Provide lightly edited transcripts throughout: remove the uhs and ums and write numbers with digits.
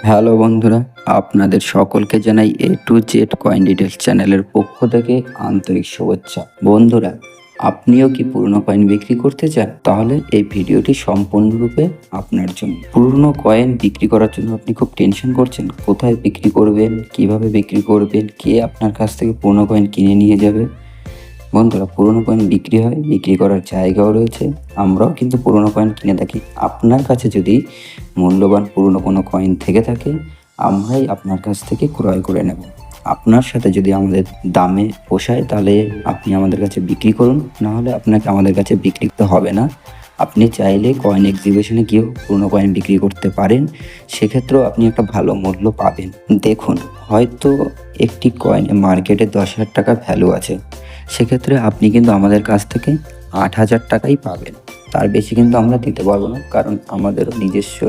Hello বন্ধুরা, আপনাদের সকলকে জানাই এ টু জেড কয়েন ডিটেলস চ্যানেলের পক্ষ থেকে আন্তরিক শুভেচ্ছা। বন্ধুরা, আপনিও কি পুরনো কয়েন বিক্রি করতে চান? তাহলে এই ভিডিওটি সম্পূর্ণরূপে আপনার জন্য। পুরনো কয়েন বিক্রি করার জন্য আপনি খুব টেনশন করছেন, কোথায় বিক্রি করবেন, কিভাবে বিক্রি করবেন, কে আপনার কাছ থেকে পুরনো কয়েন কিনে নিয়ে যাবে। বন্ধুরা, পুরনো কয়েন বিক্রি হয়, বিক্রি করার জায়গাও রয়েছে, আমরাও কিন্তু পুরনো কয়েন কিনে থাকি। আপনার কাছে যদি মূল্যবান পুরনো কোনো কয়েন থেকে থাকে, আমরাই আপনার কাছ থেকে ক্রয় করে নেব। আপনার সাথে যদি আমাদের দামে পোষায় তাহলে আপনি আমাদের কাছে বিক্রি করুন, নাহলে আপনাকে আমাদের কাছে বিক্রি করতে হবে না। আপনি চাইলে কয়েন এক্সিবিশনে গিয়েও পুরনো কয়েন বিক্রি করতে পারেন, সেক্ষেত্রেও আপনি একটা ভালো মূল্য পাবেন। দেখুন, হয়তো একটি কয়েনে মার্কেটে 10,000 টাকা ভ্যালু আছে, সেক্ষেত্রে আপনি কিন্তু আমাদের কাছ থেকে 8,000 টাকাই পাবেন। তার বেশি কিন্তু আমরা দিতে পারবো না, কারণ আমাদেরও নিজস্ব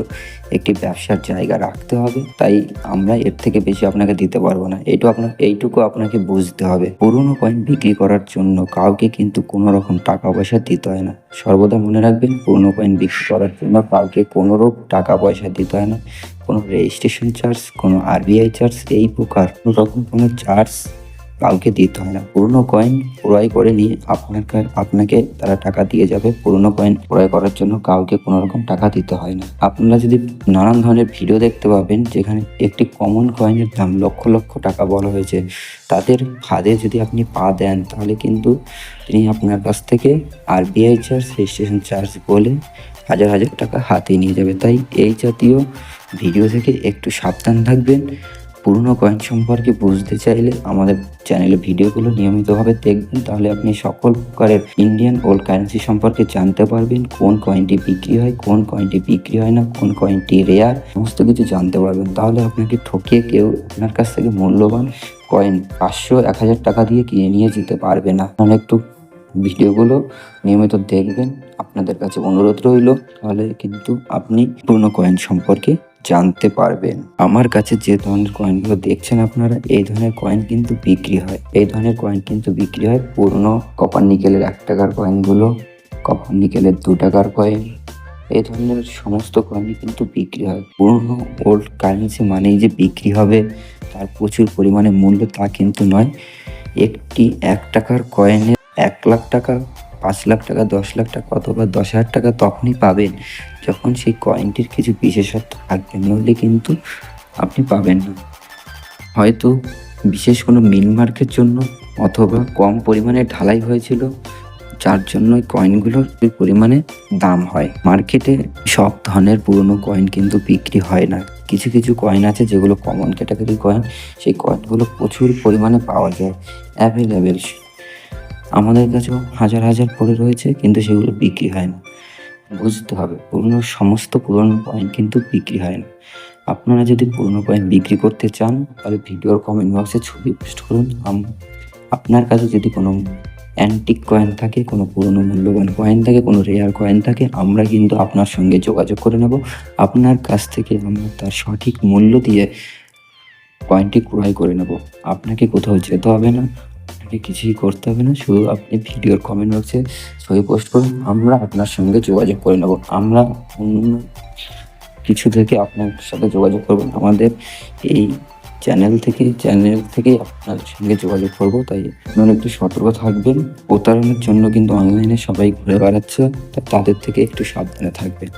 একটি ব্যবসার জায়গা রাখতে হবে, তাই আমরা এর থেকে বেশি আপনাকে দিতে পারবো না। এইটুকু আপনাকে বুঝতে হবে। পুরনো কয়েন বিক্রি করার জন্য কাউকে কিন্তু কোনো রকম টাকা পয়সা দিতে হয় না। সর্বদা মনে রাখবেন, পুরনো কয়েন বিক্রি করার জন্য কাউকে কোনো রকম টাকা পয়সা দিতে হয় না। কোনো রেজিস্ট্রেশন চার্জ, কোনো আরবিআই চার্জ, এই প্রকার কোনো রকম কোনো চার্জ কাউকে দিতে হয় না। পুরনো কয়েন ক্রয় করে নিয়ে আপনাকে তারা টাকা দিয়ে যাবে। পুরনো কয়েন ক্রয় করার জন্য কাউকে কোনো রকম টাকা দিতে হয় না। আপনারা যদি নানান ধরনের ভিডিও দেখতে পাবেন যেখানে একটি কমন কয়েনের দাম লক্ষ লক্ষ টাকা বলা হয়েছে, তাদের ফাঁদে যদি আপনি পা দেন তাহলে কিন্তু তিনি আপনার কাছ থেকে আরবিআই চার্জ, রেজিস্ট্রেশন চার্জ বলে হাজার হাজার টাকা হাতে নিয়ে যাবে। তাই এই জাতীয় ভিডিও থেকে একটু সাবধান থাকবেন। পুরনো কয়েন সম্পর্কে বুঝতে চাইলে আমাদের চ্যানেলে ভিডিওগুলো নিয়মিতভাবে দেখবেন, তাহলে আপনি সকল প্রকারের ইন্ডিয়ান ওল্ড কারেন্সি সম্পর্কে জানতে পারবেন। কোন কয়েনটি বিক্রি হয়, কোন কয়েনটি বিক্রি হয় না, কোন কয়েনটি রেয়ার, সমস্ত কিছু জানতে পারবেন। তাহলে আপনাকে ঠকিয়ে কেউ আপনার কাছ থেকে মূল্যবান কয়েন 500-1000 টাকা দিয়ে কিনে নিয়ে যেতে পারবে না। মানে একটু ভিডিওগুলো নিয়মিত দেখবেন, আপনাদের কাছে অনুরোধ রইল, তাহলে কিন্তু আপনি পুরনো কয়েন সম্পর্কে জানতে পারবেন। আমার কাছে যে ধরনের কয়েনগুলো দেখছেন আপনারা, এই ধরনের কয়েন কিন্তু বিক্রি হয়। পুরনো কপার নিকেলের 1 টাকার কয়েনগুলো, কপার নিকেলের 2 টাকার কয়েন, এই ধরনের সমস্ত কয়েনই কিন্তু বিক্রি হয়। পুরনো ওল্ড কারেন্সি মানেই যে বিক্রি হবে, তার প্রচুর পরিমাণে মূল্য তা কিন্তু নয়। একটি 1 টাকার কয়েনের 1 লাখ টাকা, 5 লাখ টাকা, 10 লাখ টাকা অথবা 10,000 টাকা তখনই পাবেন যখন সেই কয়েনটির কিছু বিশেষত্ব থাকবে, নইলে কিন্তু আপনি পাবেন না। হয়তো বিশেষ কোনো মিল মার্কের জন্য অথবা কম পরিমাণে ঢালাই হয়েছিল, যার জন্য ওই কয়েনগুলোর ওই পরিমাণে দাম হয়। মার্কেটে সব ধরনের পুরনো কয়েন কিন্তু বিক্রি হয় না। কিছু কিছু কয়েন আছে যেগুলো কমন ক্যাটাগরি কয়েন, সেই কয়েনগুলো প্রচুর পরিমাণে পাওয়া যায়, অ্যাভেলেবেল। আমাদের কাছেও হাজার হাজার পড়ে রয়েছে, কিন্তু সেগুলো বিক্রি হয় না। বুঝতে হবে, সমস্ত পুরনো কয়েন কিন্তু বিক্রি হয় না। আপনারা যদি পুরনো কয়েন বিক্রি করতে চান তাহলে ভিডিওর কমেন্ট বক্সে ছবি পোস্ট করুন। আপনার কাছে যদি কোনো অ্যান্টিক কয়েন থাকে, কোনো পুরনো মূল্যবান কয়েন থাকে, কোনো রেয়ার কয়েন থাকে, আমরা কিন্তু আপনার সঙ্গে যোগাযোগ করে নেব। আপনার কাছ থেকে আমরা তার সঠিক মূল্য দিয়ে কয়েনটি ক্রয় করে নেব। আপনাকে কোথাও যেতে হবে না, আপনাকে কিছুই করতে হবে না, শুধু আপনি ভিডিওর কমেন্ট বক্সে ছবি পোস্ট করুন, আমরা আপনার সঙ্গে যোগাযোগ করে নেব। আমরা অন্য কিছু থেকে আপনার সাথে যোগাযোগ করব, আমাদের এই চ্যানেল থেকেই আপনার সঙ্গে যোগাযোগ করব। তাই আপনারা একটু সতর্ক থাকবেন। প্রতারণার জন্য কিন্তু অনলাইনে সবাই ঘুরে বেড়াচ্ছে, তাই তাদের থেকে একটু সাবধানে থাকবেন।